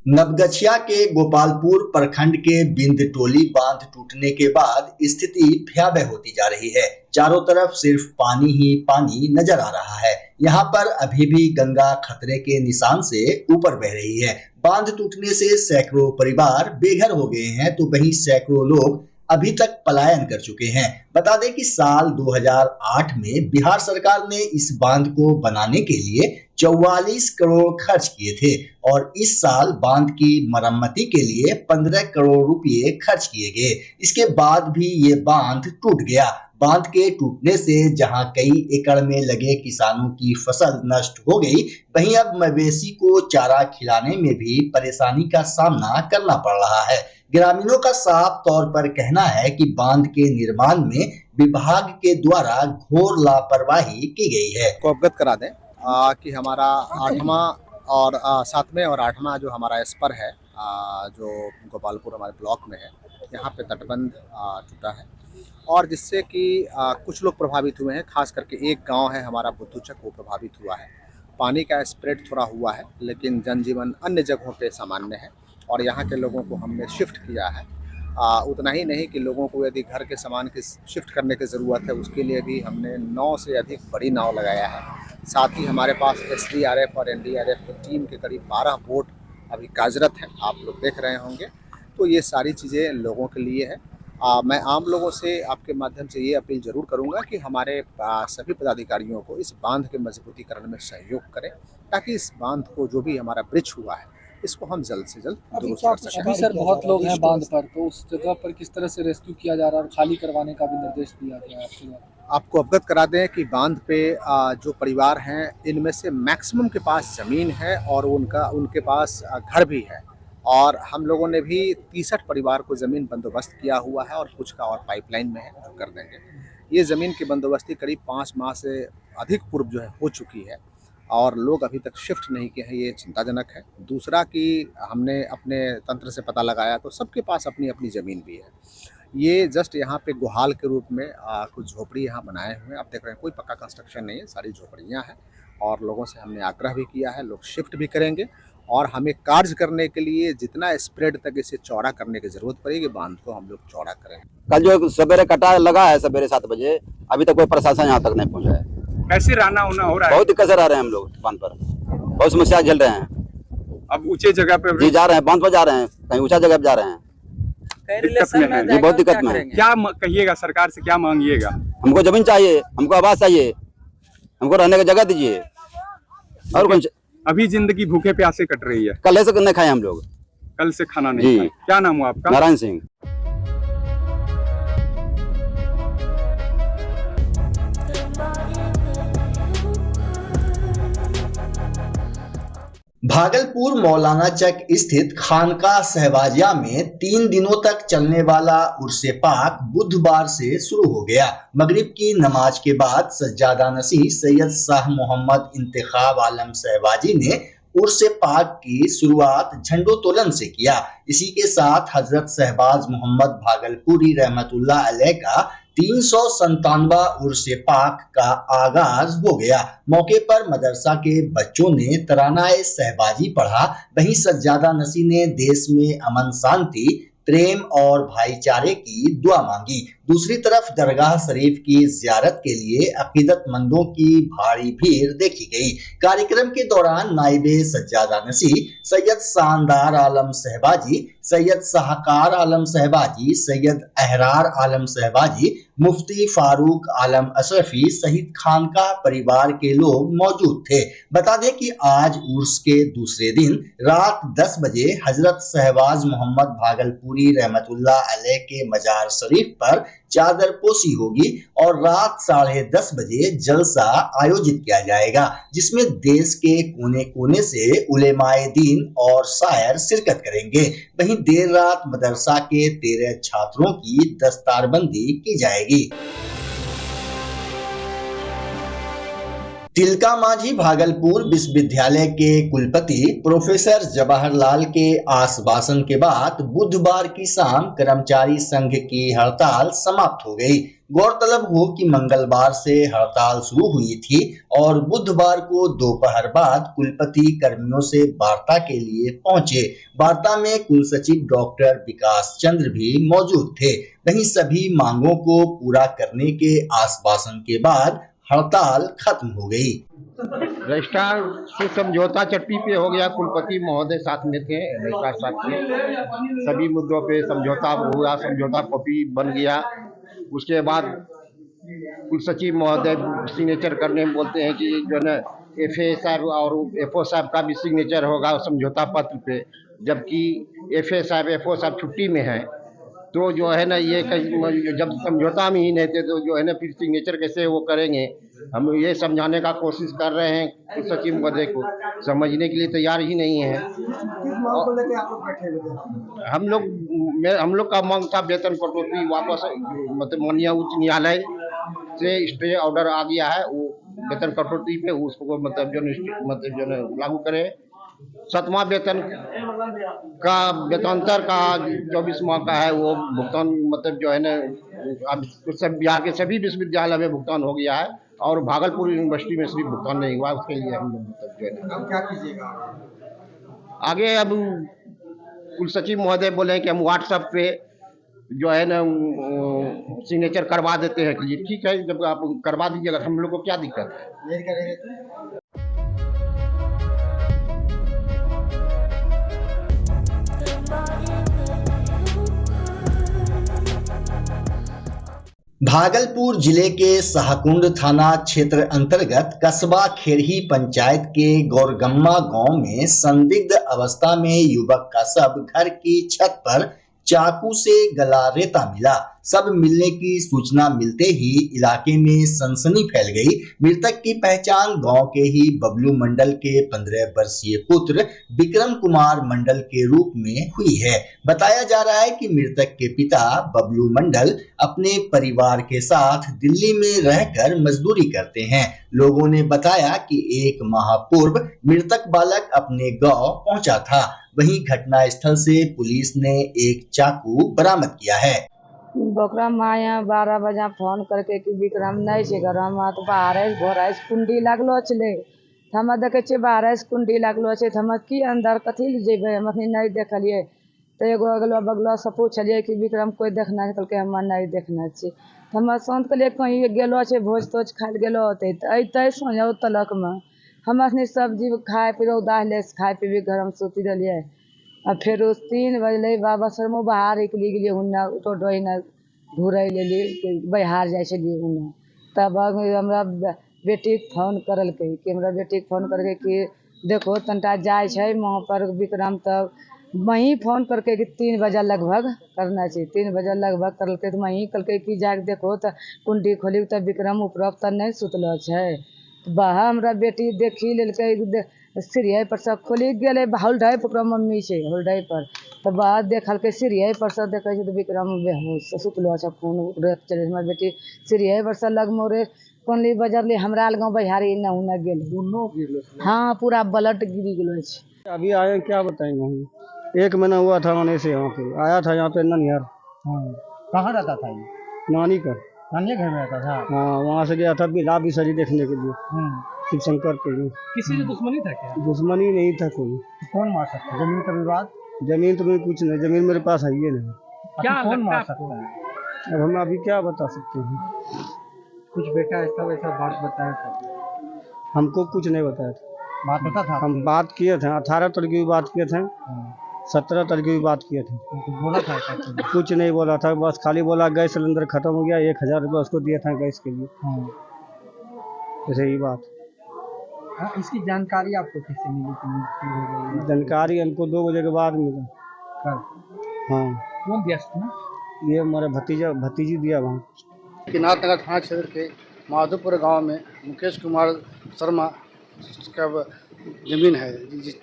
नवगछिया के गोपालपुर प्रखंड के बिंद टोली बांध टूटने के बाद स्थिति भयावह होती जा रही है। चारों तरफ सिर्फ पानी ही पानी नजर आ रहा है। यहाँ पर अभी भी गंगा खतरे के निशान से ऊपर बह रही है। बांध टूटने से सैकड़ों परिवार बेघर हो गए हैं, तो वहीं सैकड़ों लोग अभी तक पलायन कर चुके हैं। बता दें कि साल 2008 में बिहार सरकार ने इस बांध को बनाने के लिए 44 करोड़ खर्च किए थे और इस साल बांध की मरम्मती के लिए 15 करोड़ रुपए खर्च किए गए। इसके बाद भी ये बांध टूट गया। बांध के टूटने से जहां कई एकड़ में लगे किसानों की फसल नष्ट हो गई, वहीं अब मवेशी को चारा खिलाने में भी परेशानी का सामना करना पड़ रहा है। ग्रामीणों का साफ तौर पर कहना है कि बांध के निर्माण में विभाग के द्वारा घोर लापरवाही की गई है। को अवगत करा दें कि हमारा 8वां और 7वें और 8वां जो हमारा स्पर है, जो गोपालपुर हमारे ब्लॉक में है, यहाँ पे तटबंध टूटा है और जिससे कि कुछ लोग प्रभावित हुए हैं। खास करके एक गांव है हमारा बुद्धूचक, वो प्रभावित हुआ है। पानी का स्प्रेड थोड़ा हुआ है, लेकिन जनजीवन अन्य जगहों पे सामान्य है और यहाँ के लोगों को हमने शिफ्ट किया है। उतना ही नहीं कि लोगों को यदि घर के सामान की शिफ्ट करने की ज़रूरत है, उसके लिए भी हमने 9 से अधिक बड़ी नाव लगाया है। साथ ही हमारे पास SDRF और NDRF की टीम के करीब 12 बोट अभी कार्यरत हैं, आप लोग देख रहे होंगे। तो ये सारी चीज़ें लोगों के लिए है। मैं आम लोगों से आपके माध्यम से ये अपील जरूर करूंगा कि हमारे सभी पदाधिकारियों को इस बांध के मजबूतीकरण में सहयोग करें, ताकि इस बांध को जो भी हमारा ब्रिज हुआ है इसको हम जल्द से जल्द दुरुस्त कर सकें। अभी सर बहुत लोग हैं बांध पर, तो उस जगह पर किस तरह से रेस्क्यू किया जा रहा है और खाली करवाने का भी निर्देश दिया गया है? आपको अवगत करा दें कि बांध पे जो परिवार हैं, इनमें से मैक्सिमम के पास ज़मीन है और उनके पास घर भी है और हम लोगों ने भी 63 परिवार को ज़मीन बंदोबस्त किया हुआ है और कुछ का और पाइपलाइन में है जो कर देंगे। ये ज़मीन की बंदोबस्ती करीब 5 माह से अधिक पूर्व जो है हो चुकी है और लोग अभी तक शिफ्ट नहीं किए हैं, ये चिंताजनक है। दूसरा कि हमने अपने तंत्र से पता लगाया तो सबके पास अपनी अपनी ज़मीन भी है। ये जस्ट यहाँ पे गुहाल के रूप में कुछ झोपड़ी यहाँ बनाए हुए हैं, आप देख रहे हैं। कोई पक्का कंस्ट्रक्शन नहीं है, सारी झोपड़ियाँ हैं और लोगों से हमने आग्रह भी किया है, लोग शिफ्ट भी करेंगे और हमें कार्य करने के लिए जितना स्प्रेड तक इसे चौड़ा करने की जरूरत पड़ेगी, बांध को हम लोग चौड़ा करें। कल जो सवेरे कटा लगा है, सवेरे 7 बजे, अभी तक कोई प्रशासन यहाँ तक नहीं पहुँचा है। कैसे रहना होना हो रहा है? बहुत दिक्कत से रह रहे हैं हम लोग बांध पर, बहुत समस्या झेल रहे हैं। अब ऊंचे जगह पे जी जा रहे हैं, बांध पर जा रहे हैं, कहीं ऊंचा जगह पे जा रहे हैं। दिक्कत में है। जी बहुत दिक्कत में है। क्या कहिएगा, सरकार से क्या मांगिएगा? हमको जमीन चाहिए, हमको आवास चाहिए, हमको रहने की जगह दीजिए और कुछ। अभी जिंदगी भूखे प्यासे कट रही है। कल से नहीं खाए हम लोग, कल से खाना नहीं खाए। क्या नाम हुआ आपका? नारायण सिंह। भागलपुर मौलाना चक स्थित खानका सहबाजिया में 3 दिनों तक चलने वाला उर्से पाक बुधवार से शुरू हो गया। मगरिब की नमाज के बाद सज्जादा नसीह सैयद शाह मोहम्मद इंतखाब आलम सहबाजी ने उर्से पाक की शुरुआत झंडोत्तोलन से किया। इसी के साथ हजरत शहबाज मोहम्मद भागलपुरी रहमतुल्लाह अलैह का 397वां उर्से पाक का आगाज हो गया। मौके पर मदरसा के बच्चों ने तरानाए सहबाजी पढ़ा। वहीं सज्जादा नसीह ने देश में अमन शांति, प्रेम और भाईचारे की दुआ मांगी। दूसरी तरफ दरगाह शरीफ की जियारत के लिए अकीदतमंदों की भारी भीड़ देखी गई। कार्यक्रम के दौरान नाइबे सज्जादा नसीह सैयद शानदार आलम सहबाजी, सैयद शाहकार आलम सहबाजी, सैयद अहरार आलम सहबाजी, मुफ्ती फारूक आलम अशरफी सहित खानका परिवार के लोग मौजूद थे। बता दें कि आज उर्स के दूसरे दिन रात 10 बजे हजरत शहबाज मोहम्मद भागलपुरी रहमतुल्लाह अलैह के मजार शरीफ पर चादर पोशी होगी और रात 10:30 बजे जलसा आयोजित किया जाएगा, जिसमें देश के कोने कोने से उलेमाए दीन और शायर शिरकत करेंगे। वहीं देर रात मदरसा के 13 छात्रों की दस्तारबंदी की जाएगी। तिलका मांझी भागलपुर विश्वविद्यालय के कुलपति प्रोफेसर जवाहरलाल के आश्वासन के बाद बुधवार की शाम कर्मचारी संघ की हड़ताल समाप्त हो गई। गौरतलब हो कि मंगलवार से हड़ताल शुरू हुई थी और बुधवार को दोपहर बाद कुलपति कर्मियों से वार्ता के लिए पहुंचे। वार्ता में कुल सचिव डॉक्टर विकास चंद्र भी मौजूद थे। वहीं सभी मांगों को पूरा करने के आश्वासन के बाद हड़ताल खत्म हो गई। रजिस्ट्रार से समझौता चट्टी पे हो गया, कुलपति महोदय साथ में थे, रजिस्ट्रार साथ में सभी मुद्दों पे समझौता हुआ, समझौता कॉपी बन गया। उसके बाद कुल सचिव महोदय सिग्नेचर करने में बोलते हैं कि जो है ना FA साहब और FO साहब का भी सिग्नेचर होगा समझौता पत्र पे, जबकि FA साहब FO साहब छुट्टी में हैं। तो जो है ना ये जब समझौता में ही नहीं थे तो जो है ना फिर सिग्नेचर कैसे वो करेंगे। हम ये समझाने का कोशिश कर रहे हैं कुल सचिव महोदय को, समझने के लिए तैयार ही नहीं है। हम लोग का मांग था वेतन कटौती वापस, मतलब माननीय उच्च न्यायालय से स्टे ऑर्डर आ गया है, वो वेतन कटौती पे उसको मतलब जो लागू करे। 7वां वेतन का वेतनांतर का 24 माह का है वो भुगतान, मतलब जो है ना अब सब बिहार के सभी विश्वविद्यालय में भुगतान हो गया है और भागलपुर यूनिवर्सिटी में सिर्फ भुगतान नहीं हुआ। उसके लिए हम लोग मतलब जो है ना क्या कीजिएगा आगे। अब कुल सचिव महोदय बोले कि हम व्हाट्सएप पे जो है ना सिग्नेचर करवा देते हैं। कि ठीक है, जब आप करवा दीजिएगा हम लोग को क्या दिक्कत है। भागलपुर जिले के शाहकुंड थाना क्षेत्र अंतर्गत कस्बा खेरही पंचायत के गौरगम्मा गांव में संदिग्ध अवस्था में युवक का शव घर की छत पर चाकू से गला रेता मिला। शव मिलने की सूचना मिलते ही इलाके में सनसनी फैल गई। मृतक की पहचान गांव के ही बबलू मंडल के 15 वर्षीय पुत्र विक्रम कुमार मंडल के रूप में हुई है। बताया जा रहा है कि मृतक के पिता बबलू मंडल अपने परिवार के साथ दिल्ली में रहकर मजदूरी करते हैं। लोगों ने बताया कि 1 माह पूर्व मृतक बालक अपने गांव पहुंचा था। वहीं घटना स्थल से पुलिस ने एक चाकू बरामद किया है। बोकरा माया 12 बजे फोन करके कि विक्रम नहीं छे घर में, तो बाहर घर कुंडी लागलो छे। हम देखे छे बाहर कुंडी लागलो छे, हम की अंदर कथी ले जेबे, हम अखनी नहीं देखलिए। तो एगो अगलो बगलो से पूछलिए कि विक्रम कोई देखना है, कहलके हम नहीं देखना छे। हम शांत के लिए कहीं गेलो छे, भोज तोज खाए गेलो होते अतै सोझो तलक में हम अखनी सब्जी खाए पी उदाहले खाए पी घर में सुती रहिए। आ फिर 3 बजे बाबा शर्मो बाहर निकली गेलिए, हुन्ना टोटोना घूरे लेली बिहार जाए छलिए हुन्ना। तब हमरा बेटी फोन करलकै कि हमरा बेटी फोन करके कि देखो तनटा जाए छै वहाँ पर विक्रम। तब वहीं फोन करके कि 3 बजे लगभग करना चाहिए। 3 बजे लगभग करलकै तो वहीं कहलकै कि जाके देखो तो कुंडी खोली तो विक्रम ऊपर तो नहीं सुतलो छै। बाहर हमरा बेटी देखी लेलकै, सीढ़ी पर से खोली गेले होल्डे पर मम्मी छै होल्डे पर। तो बाहर देखलकै सीढ़ी पर से देखे तो विक्रम बेहोश सुतलो छै, खून चले। हमरा बेटी सीढ़ी पर से लग मोरे कोनली बजरली हमरा गाँव बिहारी न होना गेल। हाँ पूरा ब्लड गिरी गेलो छै। अभी आए क्या बताएंगे हम, 1 महीना हुआ था होने से यहाँ पे आया था, यहाँ पे ननिहार। कहाँ रहता था ये? नानी का नानी घर में रहता था। हाँ, वहाँ से गया था बिला बिसरी देखने के लिए शिव शंकर पे। किसी से दुश्मनी था क्या? दुश्मनी नहीं था कोई। कौन मार सकता है? जमीन का विवाद? जमीन तो कुछ नहीं, जमीन मेरे पास है ही नहीं। क्या कौन मार सकता है? अब हम अभी क्या बता सकते हैं। कुछ बेटा ऐसा वैसा बात बताया था? हमको कुछ नहीं बताया था। बात पता था? हम बात किए थे 18 तारीख की बात किए थे, 17 तारीख की बात किए थे। बोला था कुछ नहीं बोला था, बस खाली बोला गैस सिलेंडर खत्म हो गया, 1000 रुपये उसको दिया था गैस के लिए। ऐसे ही बात। इसकी जानकारी आपको कैसे मिली कि मृत्यु हो गई? जानकारी हमको 2 बजे के बाद मिला। हाँ। कौन दिया था? ये हमारा भतीजी दिया वहाँ। किनार नगर थाना क्षेत्र के माधोपुर गांव में मुकेश कुमार शर्मा का ज़मीन है, जिस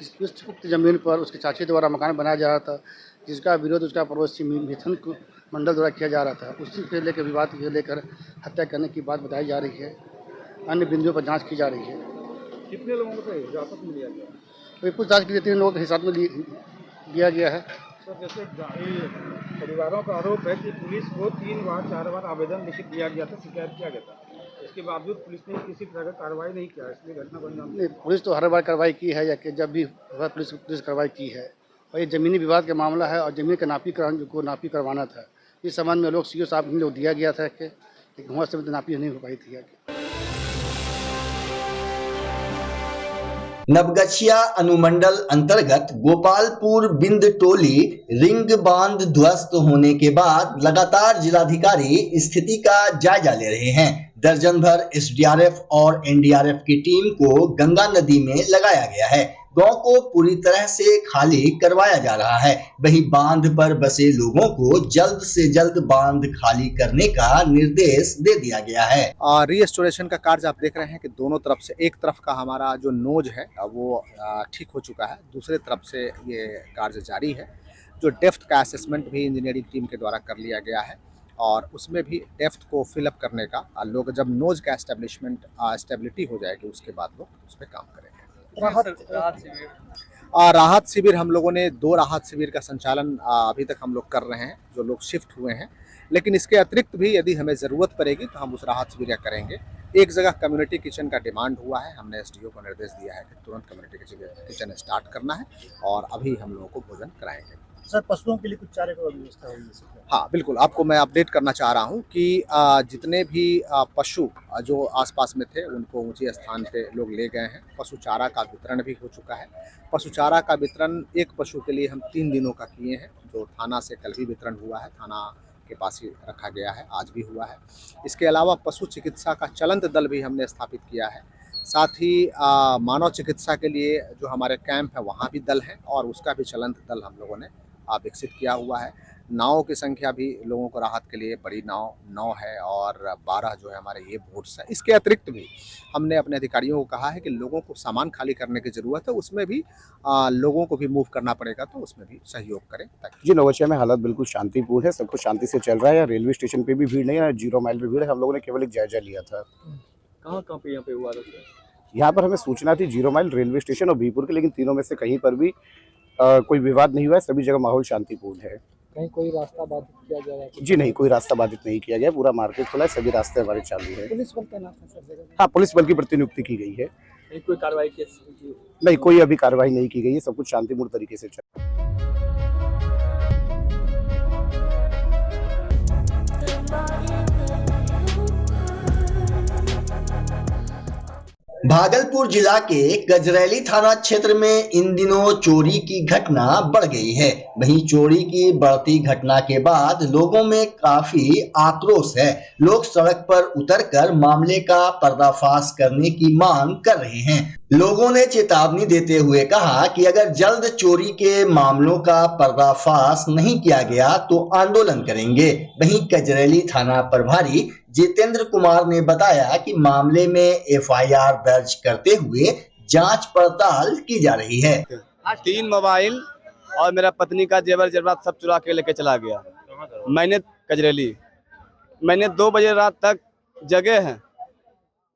उक्त ज़मीन पर उसके चाची द्वारा मकान बनाया जा रहा था, जिसका विरोध उसका पड़ोसी मिथुन मंडल द्वारा किया जा रहा था। उसी के लेकर विवाद के लेकर हत्या करने की बात बताई जा रही है। अन्य बिंदुओं पर जांच की जा रही है। कितने लोगों को हिरासत में लिया गया? तो पूछताछ के लिए 3 लोगों को हिरासत में लिया गया है। सर जैसे परिवारों का आरोप है कि पुलिस को 3 बार 4 बार आवेदन लिखित दिया गया था, शिकायत किया गया था, इसके बावजूद पुलिस ने किसी तरह का कार्रवाई नहीं किया, इसलिए घटना को अंजाम नहीं, पुलिस तो हर बार कार्रवाई की है, या कि जब भी पुलिस कार्रवाई की है। और ये ज़मीनी विवाद का मामला है और ज़मीन का नापी करवाना था। इस संबंध में लोग सीओ साहब को दिया गया था कि वहाँ से नापी नहीं हो पाई थी। नवगछिया अनुमंडल अंतर्गत गोपालपुर बिंद टोली रिंग बांध ध्वस्त होने के बाद लगातार जिलाधिकारी स्थिति का जायजा ले रहे हैं। दर्जन भर एसडीआरएफ और एनडीआरएफ की टीम को गंगा नदी में लगाया गया है। गांव को पूरी तरह से खाली करवाया जा रहा है। वहीं बांध पर बसे लोगों को जल्द से जल्द बांध खाली करने का निर्देश दे दिया गया है। रीस्टोरेशन का कार्य आप देख रहे हैं कि दोनों तरफ से, एक तरफ का हमारा जो नोज है वो ठीक हो चुका है, दूसरे तरफ से ये कार्य जारी है। जो डेप्थ का असेसमेंट भी इंजीनियरिंग टीम के द्वारा कर लिया गया है और उसमें भी डेप्थ को फिलअप करने का लोग, जब नोज का स्टेबिलिटी हो जाएगी उसके बाद लोग उस पर काम करेंगे। राहत शिविर हम लोगों ने 2 राहत शिविर का संचालन अभी तक हम लोग कर रहे हैं, जो लोग शिफ्ट हुए हैं। लेकिन इसके अतिरिक्त भी यदि हमें ज़रूरत पड़ेगी तो हम उस राहत शिविर का करेंगे। एक जगह कम्युनिटी किचन का डिमांड हुआ है, हमने एसडीओ को निर्देश दिया है कि तुरंत कम्युनिटी किचन स्टार्ट करना है और अभी हम लोगों को भोजन कराएंगे। सर, पशुओं के लिए कुछ चारे की व्यवस्था होगी? हाँ बिल्कुल, आपको मैं अपडेट करना चाह रहा हूँ कि जितने भी पशु जो आसपास में थे उनको ऊंचे स्थान पे लोग ले गए हैं। पशु चारा का वितरण भी हो चुका है। पशु चारा का वितरण एक पशु के लिए हम 3 दिनों का किए हैं, जो थाना से कल भी वितरण हुआ है, थाना के पास ही रखा गया है, आज भी हुआ है। इसके अलावा पशु चिकित्सा का चलंत दल भी हमने स्थापित किया है। साथ ही मानव चिकित्सा के लिए जो हमारे कैंप है वहाँ भी दल है और उसका भी चलंत दल हम लोगों ने विकसित किया हुआ है। नावों की संख्या भी लोगों को राहत के लिए बड़ी नाव 9 है और 12 जो है हमारे ये बोट्स हैं। इसके अतिरिक्त भी हमने अपने अधिकारियों को कहा है कि लोगों को सामान खाली करने की ज़रूरत है, उसमें भी लोगों को भी मूव करना पड़ेगा, तो उसमें भी सहयोग करें। जी, नवगछिया में हालत बिल्कुल शांतिपूर्ण है, सब कुछ शांति से चल रहा है। रेलवे स्टेशन पे भी भीड़ नहीं है, 0 माइल पे भीड़ है। हम लोगों ने केवल एक जायजा लिया था। कहाँ पे यहाँ पे हुआ था? यहाँ पर हमें सूचना थी 0 माइल, रेलवे स्टेशन और बीपुर के, लेकिन तीनों में से कहीं पर भी कोई विवाद नहीं हुआ है। सभी जगह माहौल शांतिपूर्ण है। कहीं कोई रास्ता बाधित किया जा रहा है? जी नहीं, कोई रास्ता बाधित नहीं किया गया। पूरा मार्केट खुला है, सभी रास्ते हमारे चालू है। पुलिस बल तैनात है सब जगह? हाँ, पुलिस बल की प्रतिनियुक्ति की गई है। कोई कार्रवाई की? नहीं, कोई अभी कार्रवाई नहीं की गई है। सब कुछ शांतिपूर्ण तरीके से चल। भागलपुर जिला के गजरैली थाना क्षेत्र में इन दिनों चोरी की घटना बढ़ गई है। वहीं चोरी की बढ़ती घटना के बाद लोगों में काफी आक्रोश है। लोग सड़क पर उतरकर मामले का पर्दाफाश करने की मांग कर रहे हैं। लोगों ने चेतावनी देते हुए कहा कि अगर जल्द चोरी के मामलों का पर्दाफाश नहीं किया गया तो आंदोलन करेंगे। वहीं गजरैली थाना प्रभारी जितेंद्र कुमार ने बताया कि मामले में एफआईआर दर्ज करते हुए जांच पड़ताल की जा रही है। 3 मोबाइल और मेरा पत्नी का जेवर जेवरात सब चुरा के लेके चला गया। मैंने गजरेली 2 बजे रात तक जगे हैं।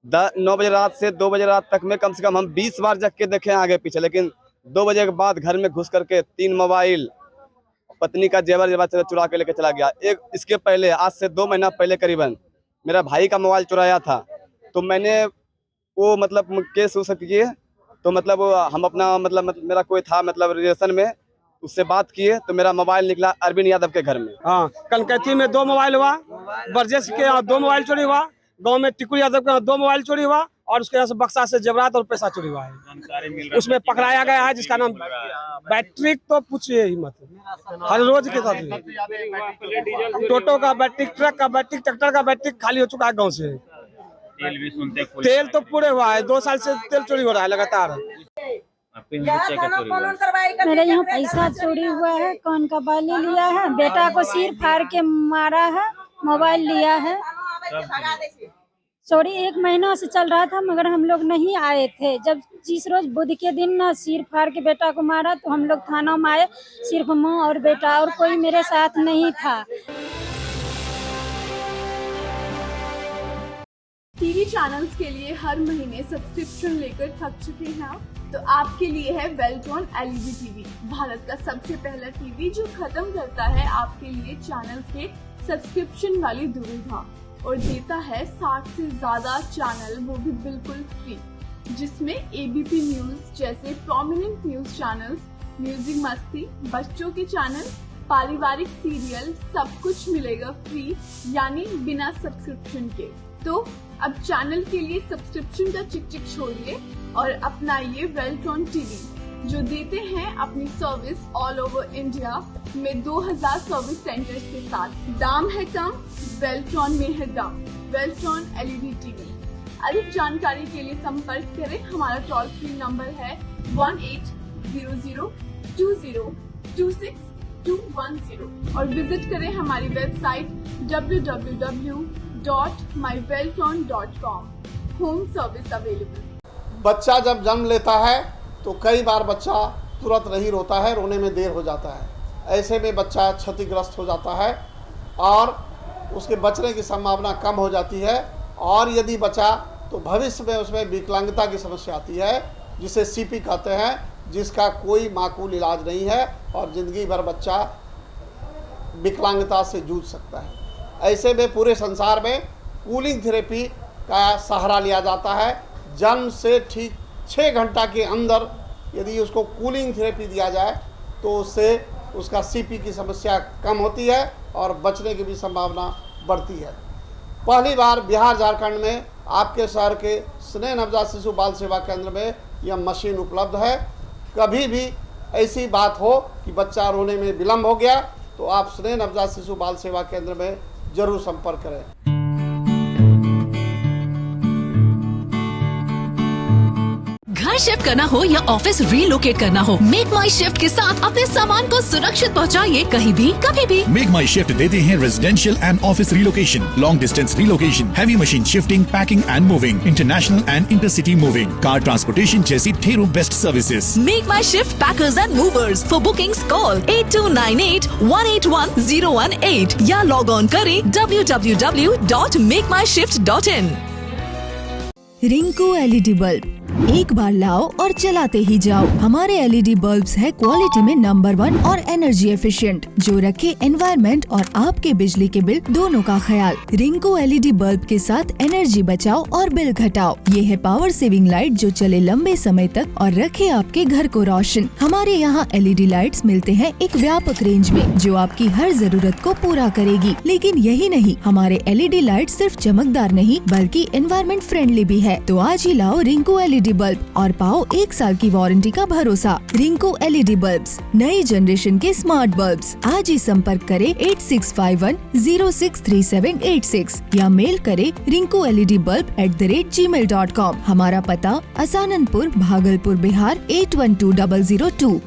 9 बजे रात से 2 बजे रात तक में कम से कम हम 20 बार जग के देखे आगे पीछे, लेकिन 2 बजे के बाद घर में घुस करके 3 मोबाइल, पत्नी का जेवर जेवरात चुरा के लेके चला गया। एक इसके पहले, आज से 2 महीना पहले करीबन, मेरा भाई का मोबाइल चुराया था, तो मैंने वो मतलब केस उस किए, तो मतलब हम अपना मतलब मेरा कोई था मतलब रिलेशन में, उससे बात किए तो मेरा मोबाइल निकला अरविंद यादव के घर में। हाँ, कनकैथी में 2 मोबाइल हुआ, बरजेश के यहाँ 2 मोबाइल चोरी हुआ, गांव में टिकुल यादव के यहाँ 2 मोबाइल चोरी हुआ और उसके यहाँ से बक्सा से जेवरात और पैसा चोरी हुआ है। उसमें पकड़ाया गया है जिसका नाम बैटरी, तो पूछिए ही मत, हर रोज के साथ टोटो का बैटरी, ट्रक का बैटरी, ट्रैक्टर का बैटरी खाली हो चुका है गाँव से। तेल तो पूरे हुआ है, 2 साल से तेल चोरी हो रहा है लगातार। मेरे यहाँ पैसा चोरी हुआ है, कान का बाली लिया है, बेटा को सिर फाड़ के मारा है, मोबाइल लिया है। चोरी 1 महीना से चल रहा था मगर हम लोग नहीं आए थे। जब जिस रोज बुध के दिन ना सिर फाड़ के बेटा को मारा तो हम लोग थाना में आए, सिर्फ माँ और बेटा, और कोई मेरे साथ नहीं था। टीवी चैनल्स के लिए हर महीने सब्सक्रिप्शन लेकर थक चुके हैं आप? तो आपके लिए है वेल्ट्रॉन एलईडी टीवी, भारत का सबसे पहला टीवी जो खत्म करता है आपके लिए चैनल के सब्सक्रिप्शन वाली दुविधा और देता है 60 से ज्यादा चैनल, वो भी बिल्कुल फ्री, जिसमें एबीपी न्यूज जैसे प्रोमिनेंट न्यूज चैनल्स, म्यूजिक मस्ती, बच्चों के चैनल, पारिवारिक सीरियल, सब कुछ मिलेगा फ्री, यानी बिना सब्सक्रिप्शन के। तो अब चैनल के लिए सब्सक्रिप्शन का चिक छोड़िए और अपनाइए वेल्ट्रॉन टीवी, जो देते हैं अपनी सर्विस ऑल ओवर इंडिया में 2000 सर्विस सेंटर्स के साथ। दाम है कम, वेल्ट्रॉन में है दम। Beltron LED TV. अधिक जानकारी के लिए संपर्क करें, हमारा टोल फ्री नंबर है 1800202621 और विजिट करें हमारी website www.myveltron.com। Home service available. बच्चा जब जन्म लेता है तो कई बार बच्चा तुरंत नहीं रोता है, रोने में देर हो जाता है। ऐसे में बच्चा क्षतिग्रस्त हो जाता है और उसके बचने की संभावना कम हो जाती है, और यदि बचा तो भविष्य में उसमें विकलांगता की समस्या आती है, जिसे सीपी कहते हैं, जिसका कोई माकूल इलाज नहीं है और ज़िंदगी भर बच्चा विकलांगता से जूझ सकता है। ऐसे में पूरे संसार में कूलिंग थेरेपी का सहारा लिया जाता है। जन्म से ठीक 6 घंटा के अंदर यदि उसको कूलिंग थेरेपी दिया जाए तो उससे उसका सीपी की समस्या कम होती है और बचने की भी संभावना बढ़ती है। पहली बार बिहार झारखंड में आपके शहर के स्नेह नवजात शिशु बाल सेवा केंद्र में यह मशीन उपलब्ध है। कभी भी ऐसी बात हो कि बच्चा रोने में विलम्ब हो गया तो आप स्नेह नवजात शिशु बाल सेवा केंद्र में जरूर संपर्क करें। घर शिफ्ट करना हो या ऑफिस रीलोकेट करना हो, मेक माई शिफ्ट के साथ अपने सामान को सुरक्षित पहुंचाइए कहीं भी कभी भी। मेक माई शिफ्ट देते हैं residential and office relocation, long distance relocation, heavy machine shifting, packing and moving, international and intercity moving, car transportation जैसी ढेरों best services. Make my shift packers and movers. For bookings call 8298181018 या log on करें www.makemyshift.in। Rinku LED bulb, एक बार लाओ और चलाते ही जाओ। हमारे एलईडी बल्ब्स है क्वालिटी में नंबर 1 और एनर्जी एफिशिएंट, जो रखे एनवायरनमेंट और आपके बिजली के बिल दोनों का ख्याल। रिंकू एलईडी बल्ब के साथ एनर्जी बचाओ और बिल घटाओ। ये है पावर सेविंग लाइट जो चले लंबे समय तक और रखे आपके घर को रोशन। हमारे यहाँ एलईडी लाइट्स मिलते हैं एक व्यापक रेंज में, जो आपकी हर जरूरत को पूरा करेगी। लेकिन यही नहीं, हमारे एलईडी लाइट सिर्फ चमकदार नहीं बल्कि एनवायरनमेंट फ्रेंडली भी है। तो आज ही लाओ रिंकू एलईडी बल्ब और पाओ 1 साल की वारंटी का भरोसा। रिंकू एलईडी बल्ब्स, नई जनरेशन के स्मार्ट बल्ब्स। आज ही संपर्क करें 8651063786 या मेल करें rinkooledbulb@gmail.com। हमारा पता असाननपुर, भागलपुर, बिहार 812002।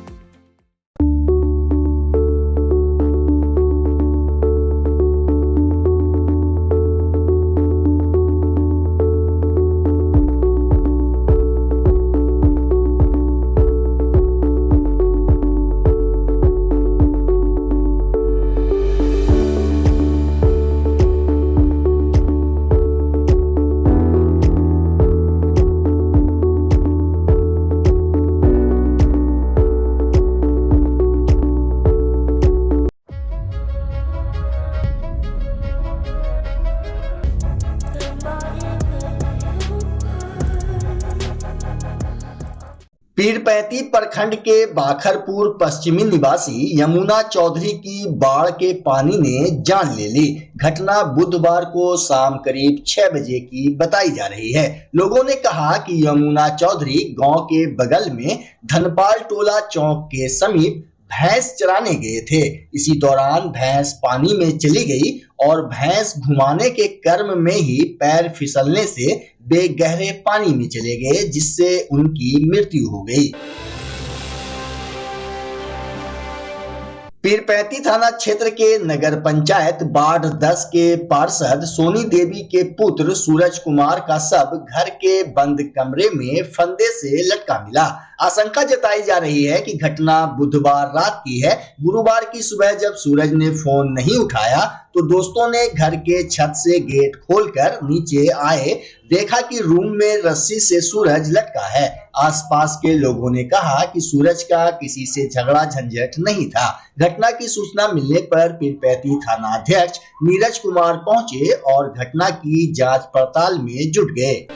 पीरपैंती प्रखंड के बाखरपुर पश्चिमी निवासी यमुना चौधरी की बाढ़ के पानी ने जान ले ली। घटना बुधवार को शाम करीब 6 बजे की बताई जा रही है। लोगों ने कहा कि यमुना चौधरी गांव के बगल में धनपाल टोला चौक के समीप भैंस चराने गए थे। इसी दौरान भैंस पानी में चली गई और भैंस घुमाने के क्रम में ही पैर फिसलने से वे गहरे पानी में चले गए, जिससे उनकी मृत्यु हो गई। पीरपैंती थाना क्षेत्र के नगर पंचायत वार्ड 10 के पार्षद सोनी देवी के पुत्र सूरज कुमार का शव घर के बंद कमरे में फंदे से लटका मिला। आशंका जताई जा रही है कि घटना बुधवार रात की है। गुरुवार की सुबह जब सूरज ने फोन नहीं उठाया तो दोस्तों ने घर के छत से गेट खोलकर नीचे आए, देखा कि रूम में रस्सी से सूरज लटका है। आसपास के लोगों ने कहा कि सूरज का किसी से झगड़ा झंझट नहीं था। घटना की सूचना मिलने पर पीरपैंती थाना अध्यक्ष नीरज कुमार पहुंचे और घटना की जांच पड़ताल में जुट गए।